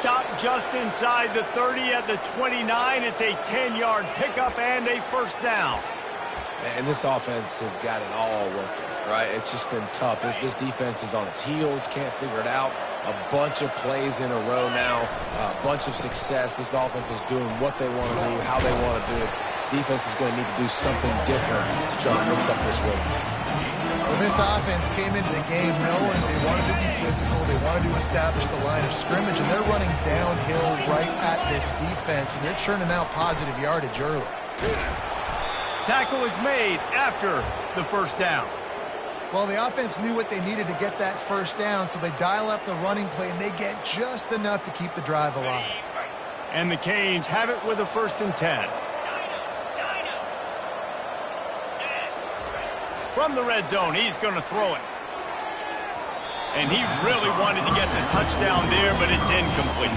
Stop just inside the 30 at the 29. It's a 10-yard pickup and a first down. And this offense has got it all working, right? It's just been tough. This defense is on its heels, can't figure it out. A bunch of plays in a row now, a bunch of success. This offense is doing what they want to do, how they want to do it. Defense is going to need to do something different to try to mix up this rhythm. Well, this offense came into the game knowing they wanted to be physical, they wanted to establish the line of scrimmage, and they're running downhill right at this defense, and they're churning out positive yardage early. Tackle is made after the first down. Well, the offense knew what they needed to get that first down, so they dial up the running play, and they get just enough to keep the drive alive. And the Canes have it with a 1st and 10. From the red zone, he's going to throw it. And he really wanted to get the touchdown there, but it's incomplete.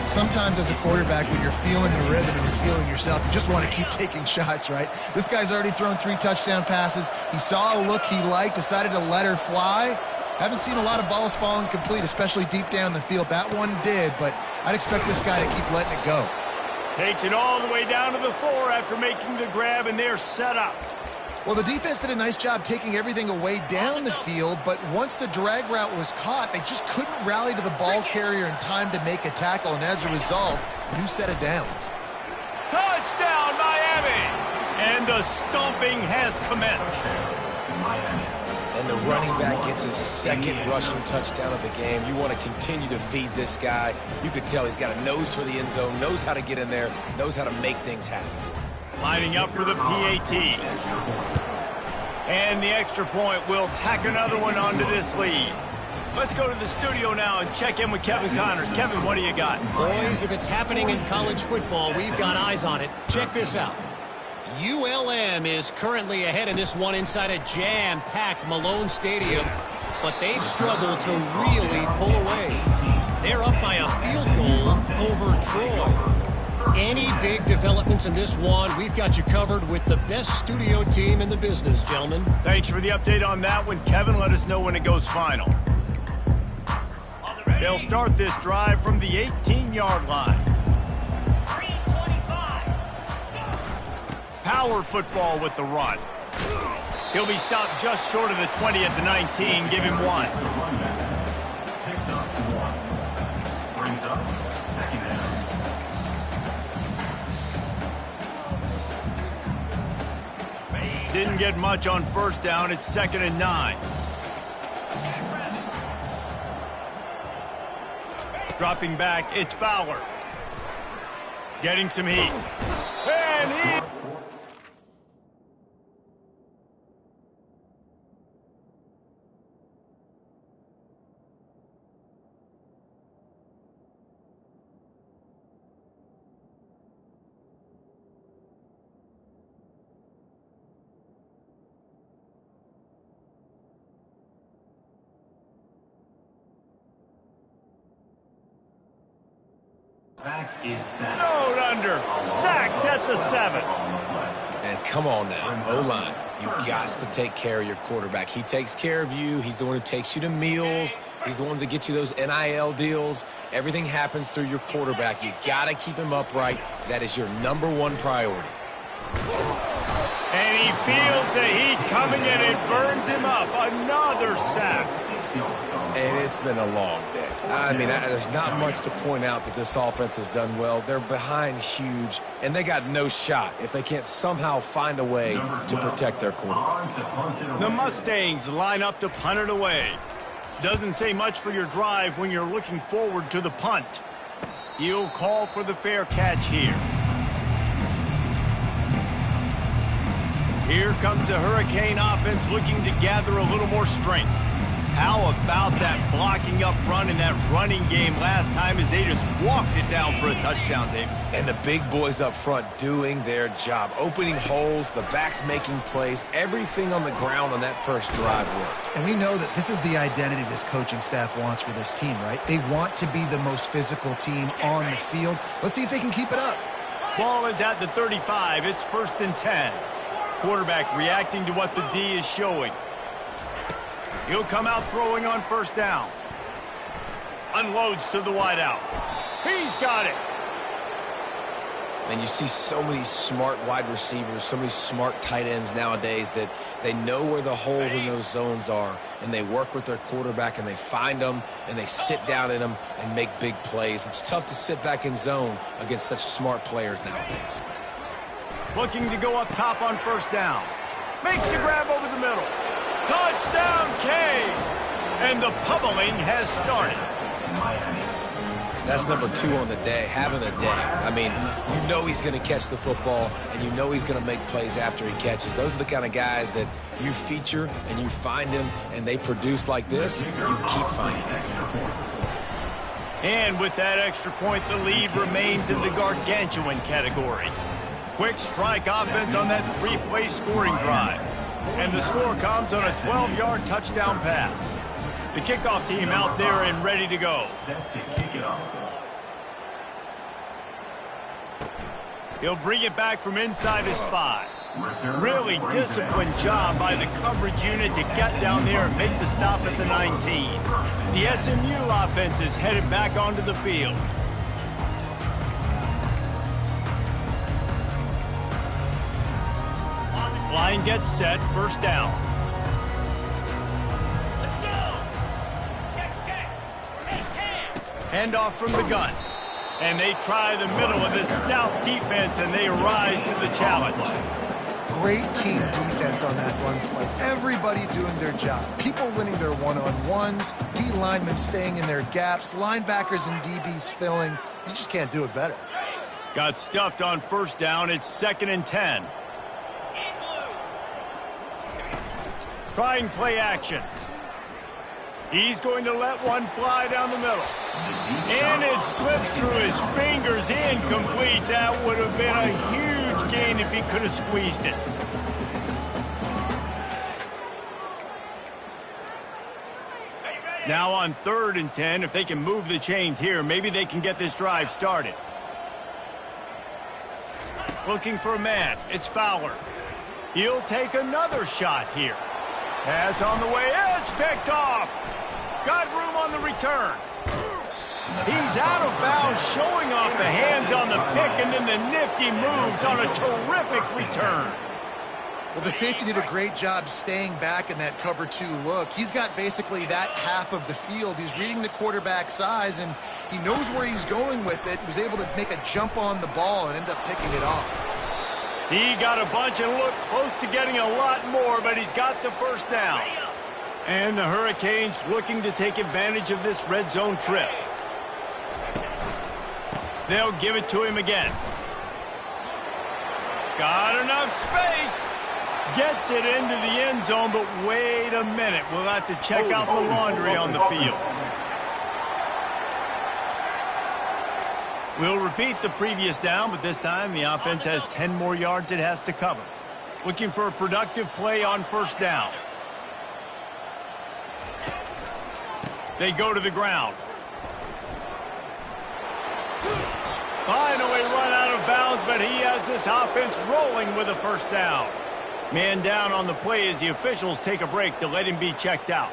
Sometimes as a quarterback, when you're feeling the rhythm and you're feeling yourself, you just want to keep taking shots, right? This guy's already thrown 3 touchdown passes. He saw a look he liked, decided to let her fly. Haven't seen a lot of balls falling complete, especially deep down the field. That one did, but I'd expect this guy to keep letting it go. Takes it all the way down to the 4 after making the grab, and they're set up. Well, the defense did a nice job taking everything away down the field, but once the drag route was caught, they just couldn't rally to the ball carrier in time to make a tackle, and as a result, a new set of downs. Touchdown, Miami! And the stomping has commenced. And the running back gets his 2nd rushing touchdown of the game. You want to continue to feed this guy. You could tell he's got a nose for the end zone, knows how to get in there, knows how to make things happen. Lining up for the PAT. And the extra point will tack another one onto this lead. Let's go to the studio now and check in with Kevin Connors. Kevin, what do you got? Boys, if it's happening in college football, we've got eyes on it. Check this out. ULM is currently ahead in this one inside a jam-packed Malone Stadium, but they've struggled to really pull away. They're up by a field goal over Troy. Any big developments in this one, we've got you covered with the best studio team in the business, gentlemen. Thanks for the update on that one, Kevin. Let us know when it goes final. They'll start this drive from the 18-yard line. Power football with the run. He'll be stopped just short of the 20 at the 19. Give him 1. Didn't get much on first down. It's 2nd and 9. Dropping back, it's Fowler. Getting some heat. And he... Thrown under. Sacked at the 7. And come on now, O-line. You got to take care of your quarterback. He takes care of you. He's the one who takes you to meals. He's the one that gets you those NIL deals. Everything happens through your quarterback. You got to keep him upright. That is your #1 priority. And he feels the heat coming and it burns him up. Another sack. And it's been a long day. I mean, there's not much to point out that this offense has done well. They're behind huge, and they got no shot if they can't somehow find a way to protect their quarterback. The Mustangs line up to punt it away. Doesn't say much for your drive when you're looking forward to the punt. He'll call for the fair catch here. Here comes the Hurricane offense looking to gather a little more strength. How about that blocking up front in that running game last time as they just walked it down for a touchdown, David? And the big boys up front doing their job, opening holes, the backs making plays, everything on the ground on that first drive worked. And we know that this is the identity this coaching staff wants for this team, right? They want to be the most physical team on the field. Let's see if they can keep it up. Ball is at the 35. It's 1st and 10. Quarterback reacting to what the D is showing. He'll come out throwing on first down. Unloads to the wideout. He's got it. And you see so many smart wide receivers, so many smart tight ends nowadays that they know where the holes in those zones are, and they work with their quarterback, and they find them, and they sit down in them and make big plays. It's tough to sit back in zone against such smart players nowadays. Looking to go up top on first down. Makes the grab over the middle. Touchdown, Canes! And the pummeling has started. That's number 2 on the day, having a day. I mean, you know he's going to catch the football, and you know he's going to make plays after he catches. Those are the kind of guys that you feature and you find them, and they produce like this, you keep finding them. And with that extra point, the lead remains in the gargantuan category. Quick strike offense on that 3-play scoring drive. And the score comes on a 12-yard touchdown pass. The kickoff team out there and ready to go. Set to kick it off. He'll bring it back from inside his 5. Really disciplined job by the coverage unit to get down there and make the stop at the 19. The SMU offense is headed back onto the field. Line gets set, first down. Handoff from the gun. And they try the middle of this stout defense, and they rise to the challenge. Great team defense on that run play. Everybody doing their job. People winning their one-on-ones, D linemen staying in their gaps, linebackers and DBs filling. You just can't do it better. Got stuffed on first down. It's 2nd and 10. Trying play action. He's going to let one fly down the middle. And it slips through his fingers, incomplete. That would have been a huge gain if he could have squeezed it. Now on 3rd and 10, if they can move the chains here, maybe they can get this drive started. Looking for a man. It's Fowler. He'll take another shot here. Pass on the way. It's picked off. Got room on the return. He's out of bounds, showing off the hands on the pick, and then the nifty moves on a terrific return. Well, the safety did a great job staying back in that cover 2 look. He's got basically that half of the field. He's reading the quarterback's eyes, and he knows where he's going with it. He was able to make a jump on the ball and end up picking it off. He got a bunch and looked close to getting a lot more, but he's got the first down. And the Hurricanes looking to take advantage of this red zone trip. They'll give it to him again. Got enough space. Gets it into the end zone, but wait a minute. We'll have to check out the laundry on the field. We'll repeat the previous down, but this time the offense has 10 more yards it has to cover. Looking for a productive play on first down. They go to the ground. Finally run out of bounds, but he has this offense rolling with a first down. Man down on the play as the officials take a break to let him be checked out.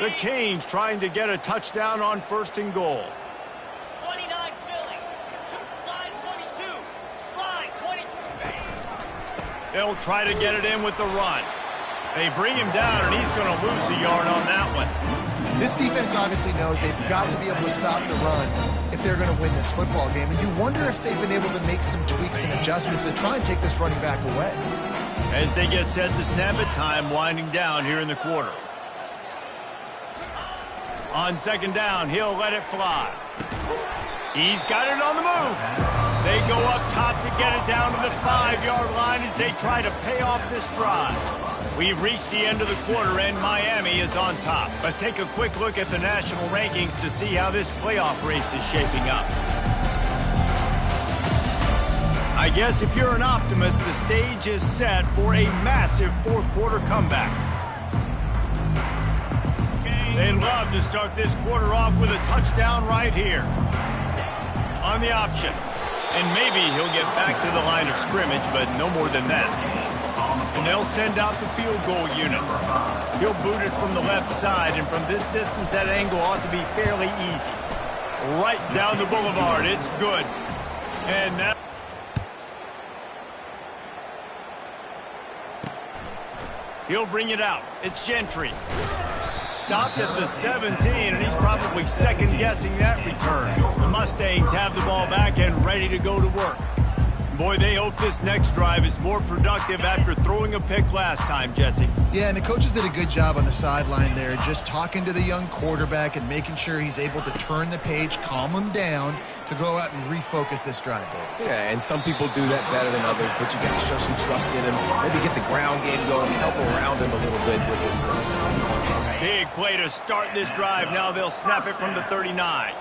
The Canes trying to get a touchdown on 1st and goal. 29 Philly. Slide 22. Slide 22. They'll try to get it in with the run. They bring him down, and he's going to lose a yard on that one. This defense obviously knows they've got to be able to stop the run if they're going to win this football game. And you wonder if they've been able to make some tweaks and adjustments to try and take this running back away. As they get set to snap it, time winding down here in the quarter. On 2nd down, he'll let it fly. He's got it on the move. They go up top to get it down to the 5-yard line as they try to pay off this drive. We've reached the end of the quarter, and Miami is on top. Let's take a quick look at the national rankings to see how this playoff race is shaping up. I guess if you're an optimist, the stage is set for a massive 4th quarter comeback. They'd love to start this quarter off with a touchdown right here. On the option. And maybe he'll get back to the line of scrimmage, but no more than that. And they'll send out the field goal unit. He'll boot it from the left side, and from this distance, that angle ought to be fairly easy. Right down the boulevard. It's good. And that... He'll bring it out. It's Gentry. Stopped at the 17, and he's probably second-guessing that return. The Mustangs have the ball back and ready to go to work. Boy, they hope this next drive is more productive after throwing a pick last time, Jesse. Yeah, and the coaches did a good job on the sideline there, just talking to the young quarterback and making sure he's able to turn the page, calm him down to go out and refocus this drive. Yeah, and some people do that better than others, but you got to show some trust in him. Maybe get the ground game going, help around him a little bit with this system. Big play to start this drive. Now they'll snap it from the 39.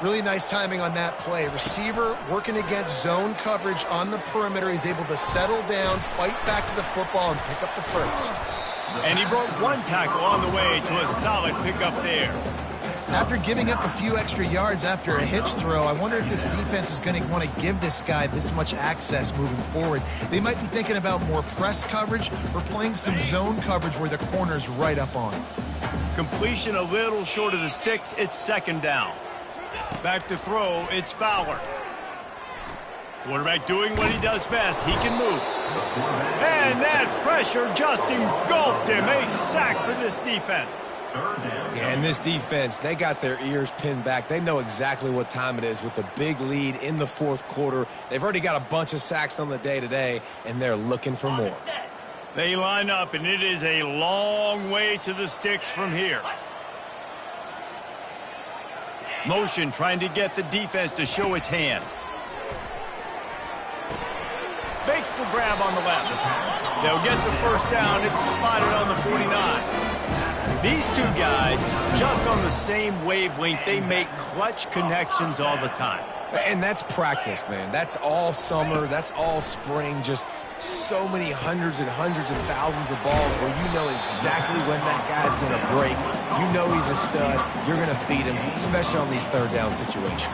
Really nice timing on that play. Receiver working against zone coverage on the perimeter. He's able to settle down, fight back to the football, and pick up the first. And he broke one tackle on the way to a solid pickup there. After giving up a few extra yards after a hitch throw, I wonder if this defense is going to want to give this guy this much access moving forward. They might be thinking about more press coverage or playing some zone coverage where the corner's right up on him. Completion a little short of the sticks. It's second down. Back to throw, it's Fowler. Quarterback doing what he does best. He can move. And that pressure just engulfed him. A sack for this defense. Yeah, and this defense, they got their ears pinned back. They know exactly what time it is with the big lead in the fourth quarter. They've already got a bunch of sacks on the day today, and they're looking for more. They line up, and it is a long way to the sticks from here. Motion trying to get the defense to show its hand. Fakes the grab on the left. They'll get the first down. It's spotted on the 49. These two guys, just on the same wavelength, they make clutch connections all the time. And that's practice, man. That's all summer. That's all spring. Just so many hundreds and thousands of balls where you know exactly when that guy's going to break. You know he's a stud. You're going to feed him, especially on these third down situations.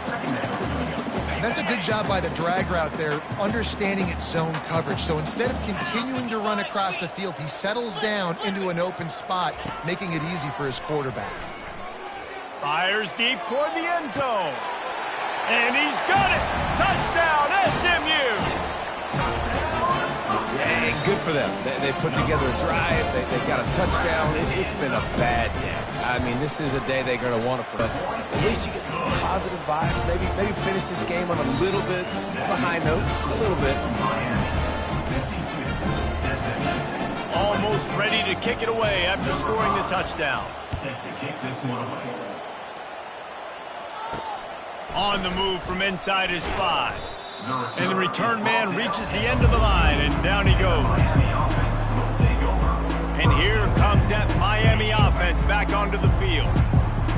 And that's a good job by the drag route there, understanding its zone coverage. So instead of continuing to run across the field, he settles down into an open spot, making it easy for his quarterback. Fires deep toward the end zone. And he's got it! Touchdown, SMU! Yeah, good for them. They put together a drive. They got a touchdown. It's been a bad day. I mean, this is a day they're going to want it for. But at least you get some positive vibes. Maybe finish this game on a little bit of a high note. A little bit. Almost ready to kick it away after scoring the touchdown. Set to kick this one away. On the move from inside his 5. And the return man reaches the end of the line, and down he goes. And here comes that Miami offense back onto the field.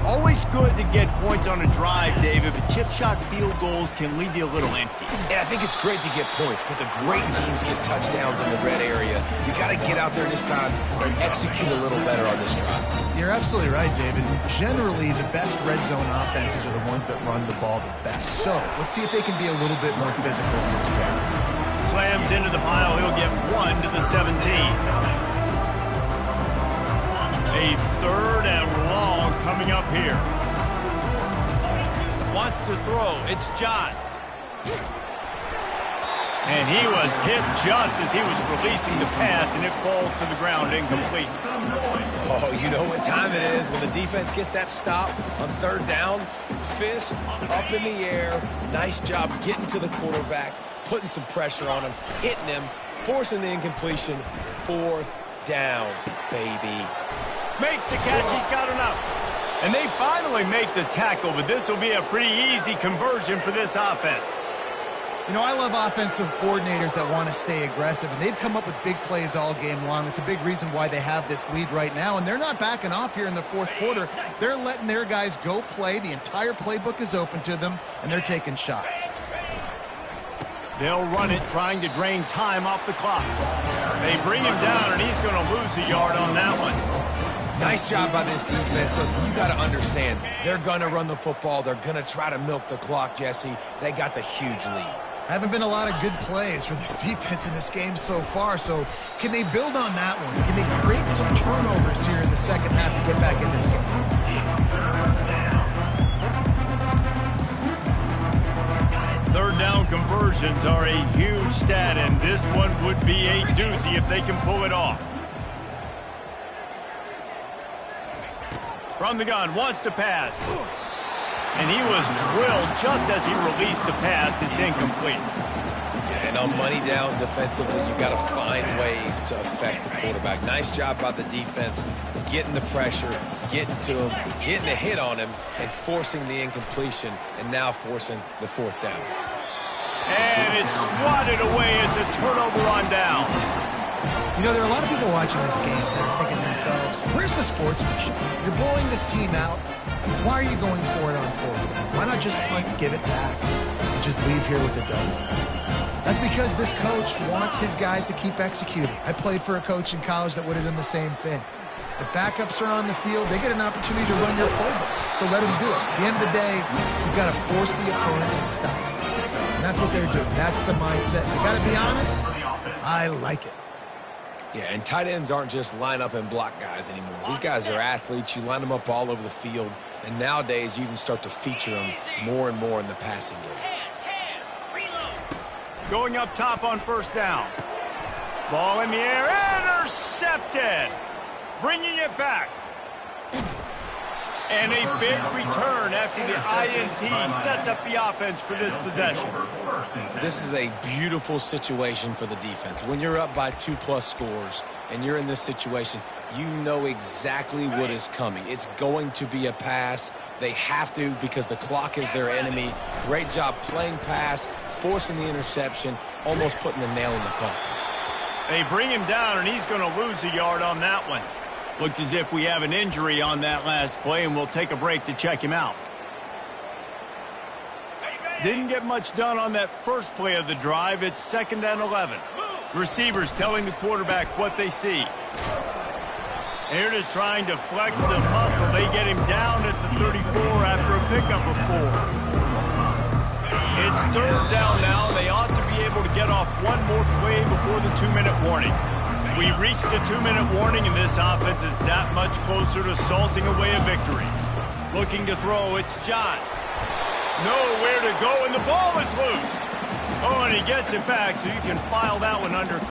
Always good to get points on a drive, David, but chip shot field goals can leave you a little empty. Yeah, I think it's great to get points, but the great teams get touchdowns in the red area. You got to get out there this time and execute a little better on this drive. You're absolutely right, David. Generally, the best red zone offenses are the ones that run the ball the best. So let's see if they can be a little bit more physical in this game. Slams into the pile. He'll get 1 to the 17. A third and long coming up here. Wants to throw. It's Johns. And he was hit just as he was releasing the pass, and it falls to the ground incomplete. Oh, you know what time it is when the defense gets that stop on third down. Fist up in the air. Nice job getting to the quarterback, putting some pressure on him, hitting him, forcing the incompletion. Fourth down, baby. Makes the catch. He's got enough. And they finally make the tackle, but this will be a pretty easy conversion for this offense. You know, I love offensive coordinators that want to stay aggressive, and they've come up with big plays all game long. It's a big reason why they have this lead right now, and they're not backing off here in the fourth quarter. They're letting their guys go play. The entire playbook is open to them, and they're taking shots. They'll run it, trying to drain time off the clock. They bring him down, and he's going to lose a yard on that one. Nice job by this defense. Listen, you got to understand, they're going to run the football. They're going to try to milk the clock, Jesse. They got the huge lead. Haven't been a lot of good plays for this defense in this game so far, so can they build on that one? Can they create some turnovers here in the second half to get back in this game? Third down conversions are a huge stat, and this one would be a doozy if they can pull it off. From the gun, wants to pass. And he was drilled just as he released the pass. It's incomplete. And on money down defensively, you've got to find ways to affect the quarterback. Nice job by the defense, getting the pressure, getting to him, getting a hit on him, and forcing the incompletion, and now forcing the fourth down. And it's swatted away. It's a turnover on downs. You know, there are a lot of people watching this game that are thinking to themselves, where's the sportsmanship? You're blowing this team out. Why are you going for it on fourth down? Why not just punt, give it back, and just leave here with a double? That's because this coach wants his guys to keep executing. I played for a coach in college that would have done the same thing. If backups are on the field, they get an opportunity to run your playbook, so let them do it. At the end of the day, you've got to force the opponent to stop. And that's what they're doing. That's the mindset. You got to be honest, I like it. Yeah, and tight ends aren't just line up and block guys anymore. These guys are athletes. You line them up all over the field, and nowadays you even start to feature them more and more in the passing game. Going up top on first down. Ball in the air, intercepted. Bringing it back. And a big return after the INT sets up the offense for this possession. This is a beautiful situation for the defense. When you're up by 2+ scores and you're in this situation, you know exactly what is coming. It's going to be a pass. They have to because the clock is their enemy. Great job playing pass, forcing the interception, almost putting the nail in the coffin. They bring him down, and he's going to lose a yard on that one. Looks as if we have an injury on that last play, and we'll take a break to check him out. Didn't get much done on that first play of the drive. It's 2nd and 11. Receivers telling the quarterback what they see. Here it is trying to flex the muscle. They get him down at the 34 after a pickup of 4. It's 3rd down now. They ought to be able to get off one more play before the 2-minute warning. We reached the 2-minute warning, and this offense is that much closer to salting away a victory. Looking to throw, it's Johns. Nowhere to go, and the ball is loose. Oh, and he gets it back, so you can file that one under